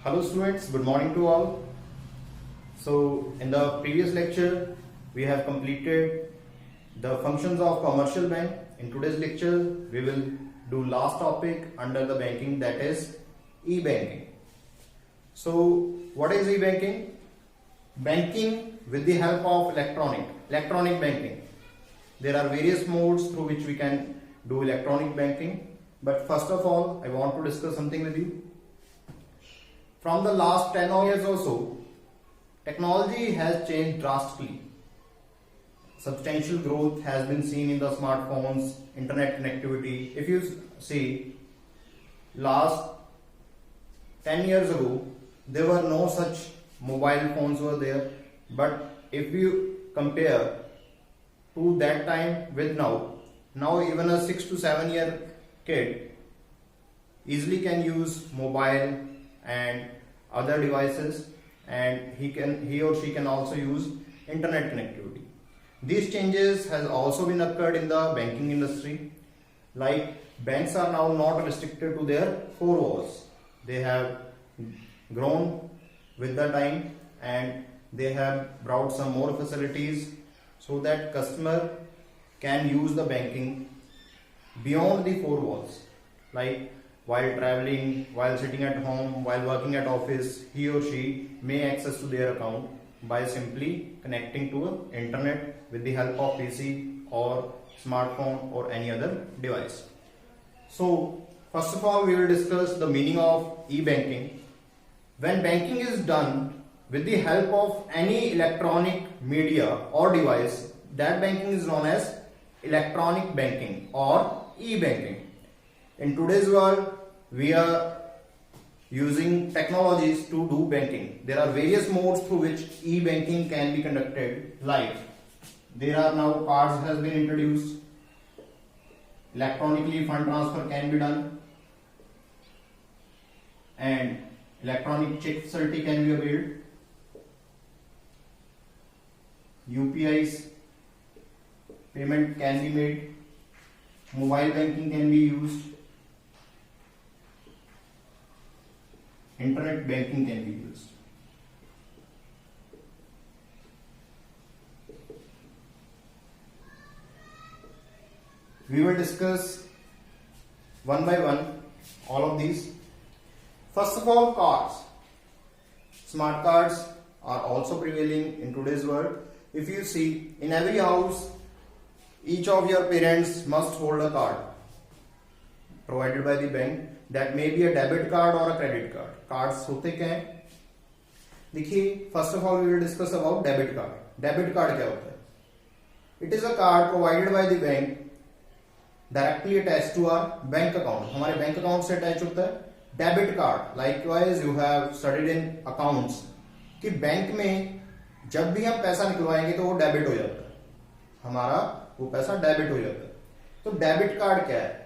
Hello students, good morning to all. So in the previous lecture we have completed the functions of commercial bank. In today's lecture we will do last topic under the banking, that is e-banking. So what is e-banking? Banking with the help of electronic banking. There are various modes through which we can do electronic banking, but first of all I want to discuss something with you. From the last 10 years or so, technology has changed drastically. Substantial growth has been seen in the smartphones, internet connectivity. If you see, last 10 years ago, there were no such mobile phones were there. But if you compare to that time with now even a 6 to 7 year kid easily can use mobile and other devices, and he or she can also use internet connectivity. These changes has also been occurred in the banking industry. Like, banks are now not restricted to their four walls. They have grown with the time and they have brought some more facilities so that customer can use the banking beyond the four walls. Like, while traveling, while sitting at home, while working at office, he or she may access to their account by simply connecting to internet with the help of PC or smartphone or any other device. So first of all we will discuss the meaning of e-banking. When banking is done with the help of any electronic media or device, that banking is known as electronic banking or e-banking. In today's world, we are using technologies to do banking. There are various modes through which e-banking can be conducted. Like, there are now cards has been introduced. Electronically fund transfer can be done, and electronic check facility can be availed. UPIs payment can be made. Mobile banking can be used. Internet banking can be used. We will discuss one by one all of these. First of all, cards. Smart cards are also prevailing in today's world. If you see, in every house, each of your parents must hold a card provided by the bank. That may be a debit card or a credit card. Cards होते क्या हैं? देखिए, first of all we will discuss about debit card. Debit card क्या होता है? It is a card provided by the bank directly attached to our bank account. हमारे bank account से attach होता है. Debit card, likewise you have studied in accounts कि bank में जब भी हम पैसा निकलवाएंगे तो वो डेबिट हो जाता है, हमारा वो पैसा डेबिट हो जाता है. तो डेबिट कार्ड क्या है?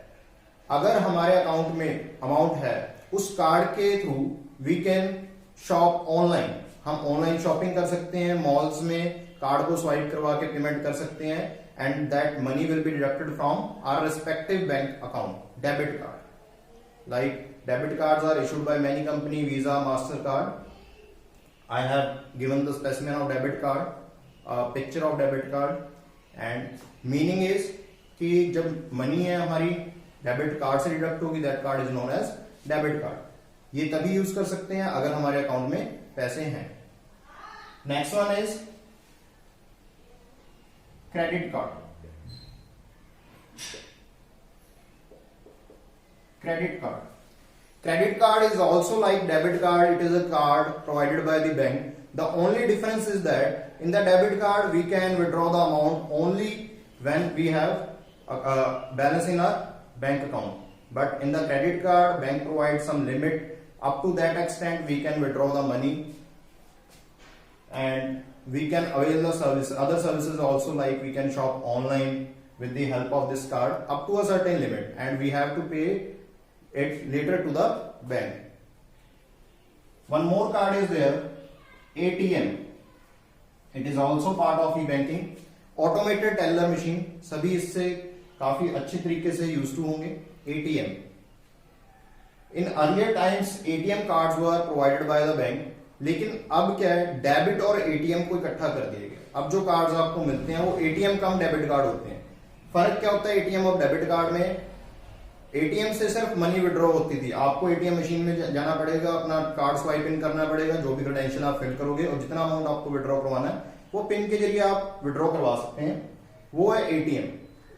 अगर हमारे अकाउंट में अमाउंट है, उस कार्ड के through we can shop online. हम ऑनलाइन शॉपिंग कर सकते हैं, मॉल्स में कार्ड को स्वाइप करवा के पेमेंट कर सकते हैं, and that money will be deducted from our respective bank account. Debit card, like debit cards are issued by many company, Visa, Mastercard. I have given the specimen of debit card, a picture of debit card, and meaning is कि जब money है हमारी debit card से deduct होगी, that card is known as debit card. ये तभी use कर सकते हैं अगर हमारे अकाउंट में पैसे हैं. Next one is credit card. Credit card is also like debit card. It is a card provided by the bank. The only difference is that in the debit card we can withdraw the amount only when we have a balance in our bank account. But in the credit card, bank provides some limit. Up to that extent we can withdraw the money, and we can avail the service. Other services also, like we can shop online with the help of this card up to a certain limit, and we have to pay it later to the bank. One more card is there, ATM. It is also part of e-banking. Automated teller machine, सभी इससे काफी अच्छे तरीके से use to होंगे. ATM, in earlier times ATM cards were provided by the bank, लेकिन अब क्या है, डेबिट और एटीएम को इकट्ठा कर दिया गया। अब जो कार्ड्स आपको मिलते हैं वो एटीएम कम डेबिट कार्ड होते हैं। फर्क क्या होता है एटीएम और डेबिट कार्ड में? एटीएम से सिर्फ मनी विड्रॉ होती थी, आपको एटीएम मशीन में जाना पड़ेगा, अपना कार्ड स्वाइप इन करना पड़ेगा, जो भी क्रेडेंशियल आप फिल करोगे और जितना अमाउंट आपको विड्रॉ करवाना है वो पिन के जरिए आप विड्रॉ करवा सकते हैं, वो है एटीएम।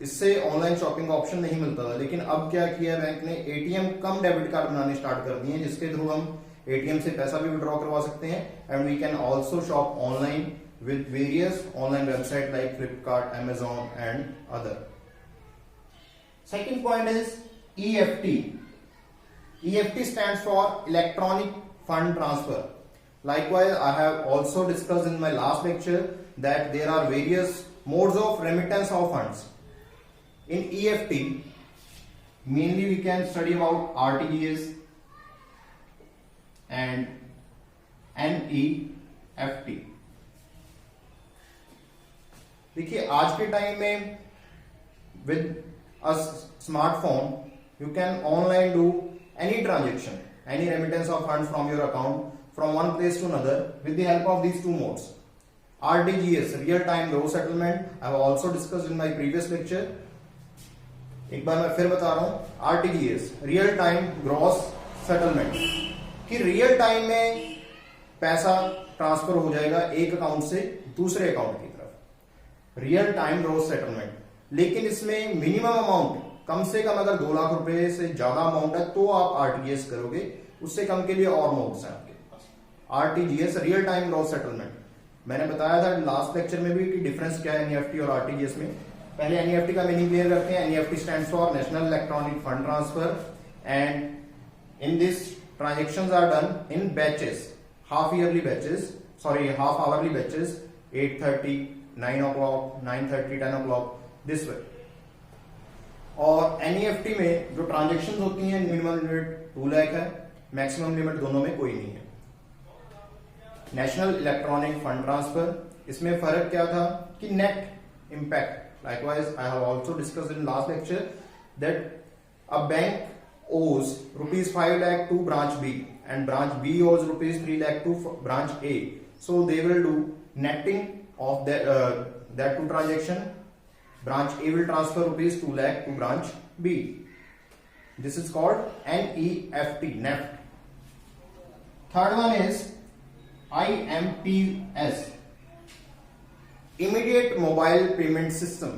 इससे ऑनलाइन शॉपिंग ऑप्शन नहीं मिलता था, लेकिन अब क्या किया बैंक ने, एटीएम कम डेबिट कार्ड बनाने स्टार्ट कर दिए, जिसके थ्रू हम एटीएम से पैसा भी विड्रॉ करवा सकते हैं and we can also shop online with various online website like Flipkart, Amazon and other. Second point is EFT. EFT stands for electronic fund transfer. Likewise, I have also discussed in my last lecture that there are various modes of remittance of funds. In EFT, mainly we can study about RTGS and NEFT. देखिए आज के time में with a smartphone you can online do any transaction, any remittance of funds from your account from one place to another with the help of these two modes. RTGS, real time gross settlement, I have also discussed in my previous lecture. एक बार मैं फिर बता रहा हूं, RTGS, real time gross settlement, कि real time में पैसा transfer हो जाएगा एक अकाउंट से दूसरे अकाउंट की तरफ, रियल टाइम ग्रोस सेटलमेंट। लेकिन इसमें मिनिमम अमाउंट कम से कम अगर 2 लाख रुपए से ज्यादा अमाउंट है तो आप आरटीजीएस करोगे, उससे कम के लिए और मोड्स हैं आपके पास। RTGS real time gross settlement, मैंने बताया था लास्ट लेक्चर में भी कि डिफरेंस क्या है एनईएफटी और आरटीजीएस में। पहले एनईएफटी का मीनिंग क्लियर करते हैं। NEFT stands for national electronic fund transfer and in this transactions are done in batches, half hourly batches, 8:30, 9 o'clock, 9:30, 10 o'clock, this way. और एनईएफटी में जो ट्रांजेक्शंस होती हैं मिनिमम लिमिट 2 लाख है, मैक्सिमम लिमिट दोनों में कोई नहीं है। नेशनल इलेक्ट्रॉनिक फंड ट्रांसफर, इसमें फर्क क्या था कि net impact, likewise I have also discussed in last lecture that a bank ओज ₹5 lakh to branch B and branch B owes ₹3 lakh to branch A, so they will do netting of that two transaction. Branch A will transfer ₹2 lakh to branch B. This is called NEFT, NEFT. Third one is IMPS, Immediate Mobile Payment System.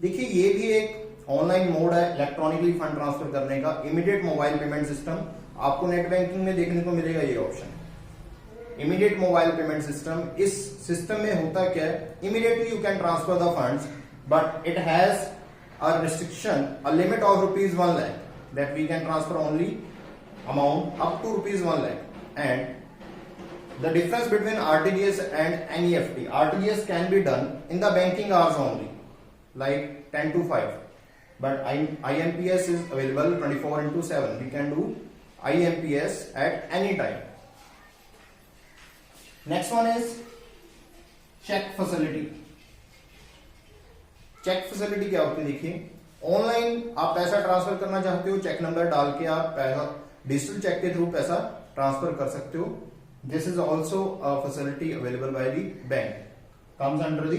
देखिए ये भी एक online mode है electronically fund transfer करने का। Immediate mobile payment system आपको net banking में देखने को मिलेगा ये option, immediate mobile payment system. इस सिस्टम में होता क्या है, immediately you can transfer the funds but it has a restriction, a limit of ₹1 lakh that we can transfer only amount up to ₹1 lakh। And the difference between RTGS and NEFT, RTGS can be done in the banking hours only like 10 to 5, but IMPS is available 24/7. We can do IMPS at any time. Next one is check facility. Cheque facility क्या होती है, देखिए online आप पैसा transfer करना चाहते हो, check number डाल के आप पैसा डिजिटल चेक के थ्रू पैसा ट्रांसफर कर सकते हो। This is also a facility available by the bank, comes under the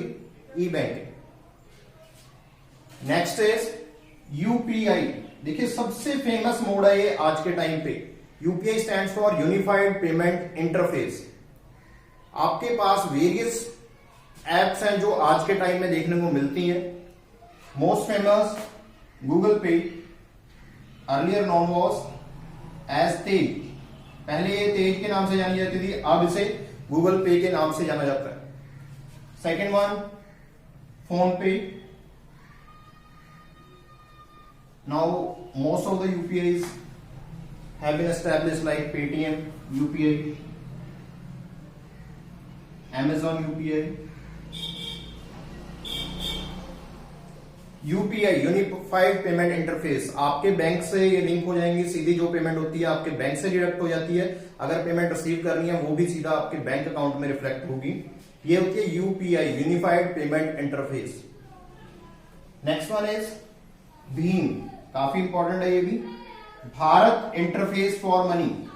E banking. Next is UPI. देखिए सबसे फेमस मोड है ये आज के टाइम पे। UPI stands for unified payment interface. आपके पास वेरियस एप्स हैं जो आज के टाइम में देखने को मिलती हैं। मोस्ट फेमस गूगल पे, अर्लियर नोन वाज एज तेज। पहले ये तेज के नाम से जानी जाती थी, अब इसे गूगल पे के नाम से जाना जाता है। सेकेंड वन फोन पे। Now most of the UPIs have been established like Paytm UPI, Amazon UPI, UPI unified payment interface. आपके बैंक से ये लिंक हो जाएंगी, सीधी जो पेमेंट होती है आपके बैंक से डिडक्ट हो जाती है। अगर पेमेंट रिसीव करनी है वो भी सीधा आपके बैंक अकाउंट में रिफ्लेक्ट होगी। ये होती है UPI, unified payment interface. Next one is Bhim, काफी इंपॉर्टेंट है ये भी। Bharat Interface for Money.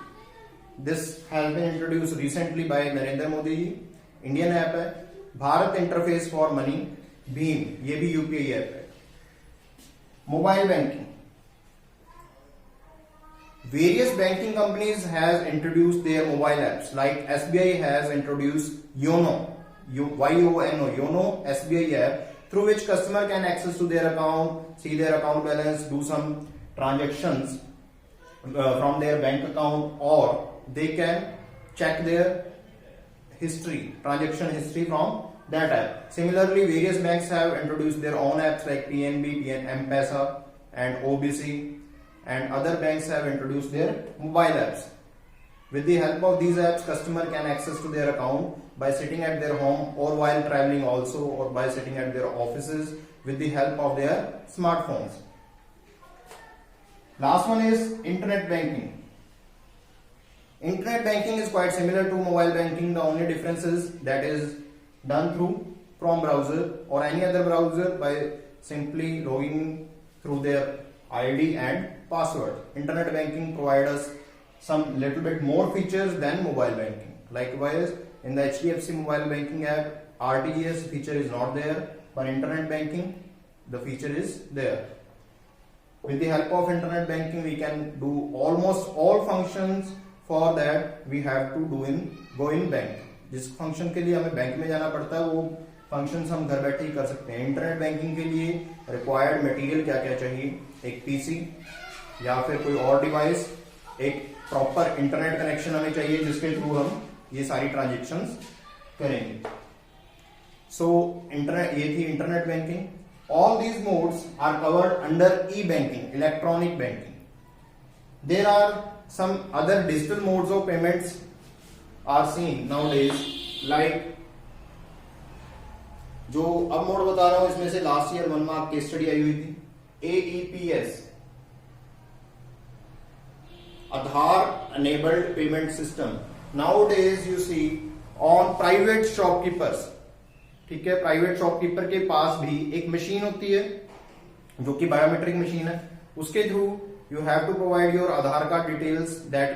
This has been introduced recently by Narendra Modi ji. Indian app है भारत इंटरफेस फॉर मनी भीम, ये भी यूपीआई ऐप है. Mobile banking. Various banking companies has introduced their mobile apps. Like SBI has introduced YONO, YONO SBI app, through which customer can access to their account, see their account balance, do some transactions from their bank account, or they can check their history, transaction history from that app. Similarly, various banks have introduced their own apps like PNB, M-Pesa and OBC, and other banks have introduced their mobile apps. With the help of these apps, customer can access to their account by sitting at their home or while traveling also, or by sitting at their offices with the help of their smartphones. Last one is internet banking. Internet banking is quite similar to mobile banking. The only difference is that is done through Chrome browser or any other browser by simply logging through their ID and password. Internet banking provides us some little bit more features than mobile banking. Likewise, in the HDFC mobile banking app, RTGS feature is not there, but internet banking, the feature is there. With the help of internet banking, we can do almost all functions. For that, we have to go in bank. जिस function के लिए हमें bank में जाना पड़ता है वो functions हम घर बैठे ही कर सकते हैं. इंटरनेट बैंकिंग के लिए रिक्वायर्ड मटेरियल क्या क्या चाहिए? एक पीसी या फिर कोई और डिवाइस, एक प्रॉपर इंटरनेट कनेक्शन हमें चाहिए जिसके थ्रू हम ये सारी ट्रांजेक्शंस करेंगे. सो इंटरनेट, ये थी internet banking. All these modes are covered under e-banking, electronic banking. There are some other digital modes of payments are seen nowadays, like जो अब मोड बता रहा हूं इसमें से last year 1 mark case study आई हुई थी. AEPS, Aadhaar enabled payment system. Nowadays you see on private shopkeepers, ठीक है, प्राइवेट शॉपकीपर के पास भी एक मशीन होती है जो कि बायोमेट्रिक मशीन है. उसके through you have to provide your Aadhaar card details that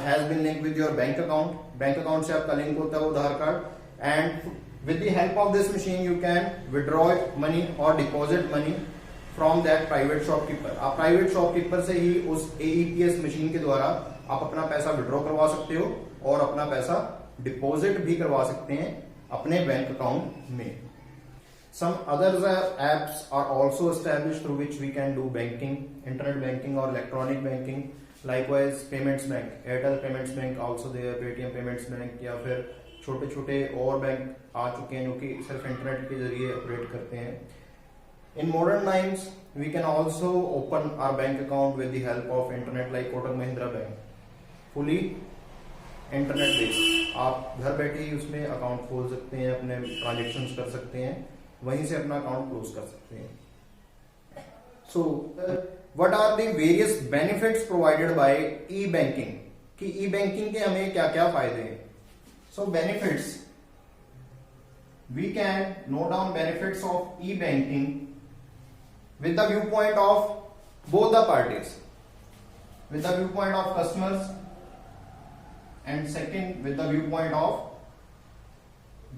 has been link with your bank account. Bank account से आपका लिंक होता है वो Aadhaar card, and with the help of this machine you can withdraw money और deposit money from that private shopkeeper. आप private shopkeeper से ही उस AEPS मशीन के द्वारा आप अपना पैसा विड्रॉ करवा सकते हो और अपना पैसा डिपॉजिट भी करवा सकते हैं अपने बैंक अकाउंट में. Some other apps are also established through which we can do banking, internet banking or electronic banking. Likewise, payments bank, Airtel Payments Bank also there, Paytm Payments Bank, या फिर छोटे छोटे और बैंक आ चुके हैं जो कि सिर्फ इंटरनेट के जरिए ऑपरेट करते हैं. In modern times, we can also open our bank account with the help of internet, like Kotak Mahindra Bank, fully internet based. आप घर बैठे ही उसमें अकाउंट खोल सकते हैं, अपने ट्रांजेक्शन्स कर सकते हैं, वहीं से अपना अकाउंट क्लोज कर सकते हैं. So what are the various benefits provided by e banking, कि ई बैंकिंग के हमें क्या क्या फायदे हैं. So benefits, we can note down benefits of e banking with the view point of both the parties, with the viewpoint of customers and second with the viewpoint of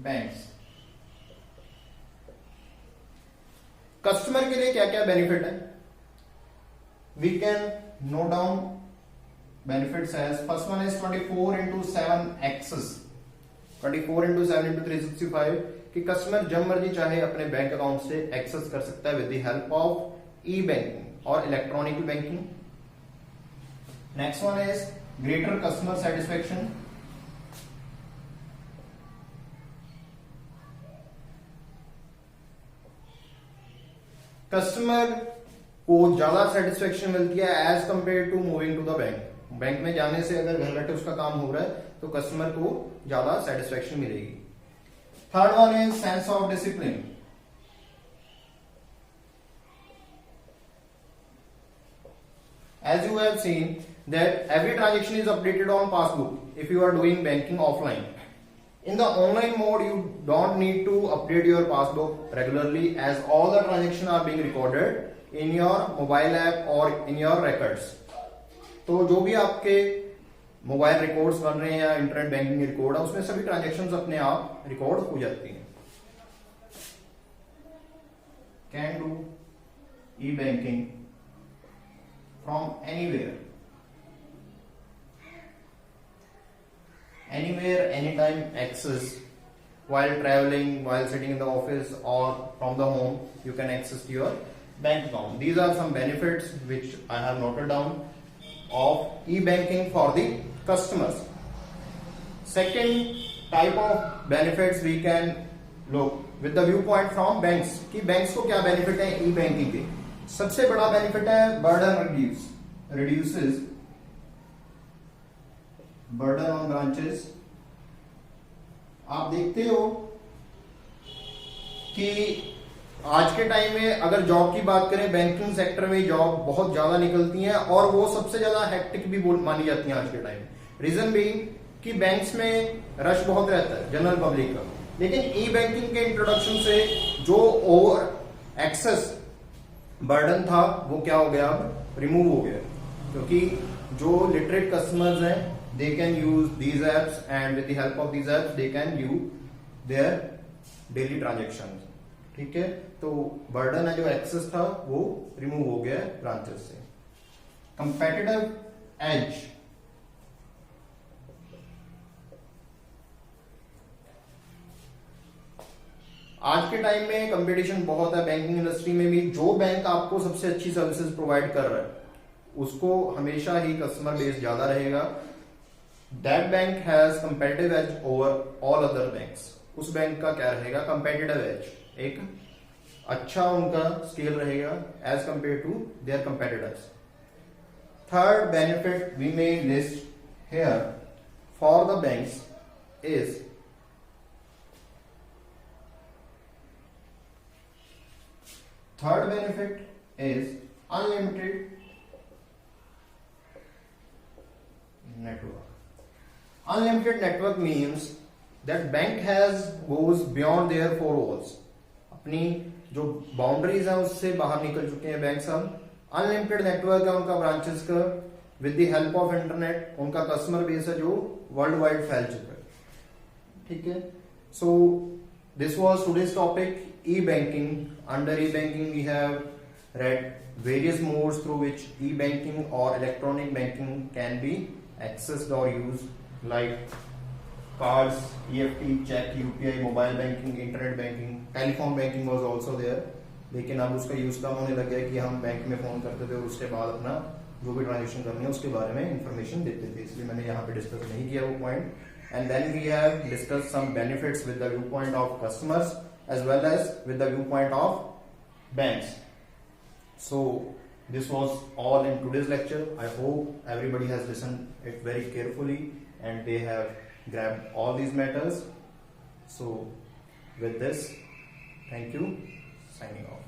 banks. Customer के लिए क्या क्या benefit है? We can note down benefits as first one is 24/7 access, 24/7/365 कि customer जब मर्जी चाहे अपने बैंक अकाउंट से एक्सेस कर सकता है with the help of e banking और electronic banking. Next one is greater customer satisfaction. Customer को ज्यादा सेटिस्फेक्शन मिलती है as compare to moving to the bank. Bank में जाने से अगर घर बैठे उसका काम हो रहा है तो कस्टमर को ज्यादा सेटिस्फेक्शन मिलेगी. Third one is sense of discipline. As you have seen that every transaction is updated on passbook if you are doing banking offline. In the online mode, you don't need to update your passbook regularly as all the transactions are being recorded in your mobile app or in your records. तो जो भी आपके mobile records बन रहे हैं या internet banking record है, उसमें सभी ट्रांजेक्शन्स अपने आप रिकॉर्ड हो जाती हैं। Can do E banking from anywhere, anytime, access while traveling, while sitting in the office or from the home, you can access your bank account. These are some benefits which I have noted down of e-banking for the customers. Second type of benefits we can look with the viewpoint from banks कि banks को क्या benefit है e-banking के। सबसे बड़ा benefit है burden reduces burden on branches। आप देखते हो कि आज के टाइम में अगर जॉब की बात करें, बैंकिंग सेक्टर में जॉब बहुत ज्यादा निकलती हैं और वो सबसे ज्यादा हेक्टिक भी मानी जाती हैं आज के टाइम। रीजन बीइंग कि बैंक्स में रश बहुत रहता है जनरल पब्लिक का, लेकिन ई बैंकिंग के इंट्रोडक्शन से जो ओवर एक्सेस बर्डन था वो क्या हो गया, अब रिमूव हो गया, क्योंकि जो लिटरेट कस्टमर्स हैं they can use these apps and with the help of these apps they can view their daily transactions। ठीक है, तो बर्डन है जो एक्सेस था वो रिमूव हो गया ब्रांचेस से। कंपेटिटिव एज, आज के टाइम में कंपटीशन बहुत है बैंकिंग इंडस्ट्री में भी। जो बैंक आपको सबसे अच्छी सर्विसेज प्रोवाइड कर रहा है उसको हमेशा ही कस्टमर बेस ज्यादा रहेगा। That bank has competitive edge over all other banks। उस बैंक का क्या रहेगा, competitive edge, एक अच्छा उनका स्केल रहेगा as compared to their competitors। Third benefit we may list here for the banks is unlimited network। Unlimited network means that bank goes beyond their four walls। अपनी जो boundaries हैं उससे बाहर निकल चुके हैं बैंक सब। अनलिमिटेड नेटवर्क है उनका ब्रांचेस का, with the help of internet उनका कस्टमर बेस है जो वर्ल्ड वाइड फैल चुका है। ठीक है, so this was today's topic e banking. Under e banking we have read various modes through which e-banking or electronic banking can be accessed or used, like cards, EFT, check, UPI, mobile banking, internet banking, telephone banking was also there। लेकिन अब उसका use कम होने लग गया कि हम bank में phone करते थे और उसके बाद अपना जो भी ट्रांजेक्शन करनी है उसके बारे में इंफॉर्मेशन देते थे, इसलिए मैंने यहाँ पे डिस्कस नहीं किया वो point. And then we have discuss some benefits with the view point of customers as well as with the view point of banks. So this was all in today's lecture। I hope everybody has listened it very carefully and they have grabbed all these matters। So with this, thank you, signing off।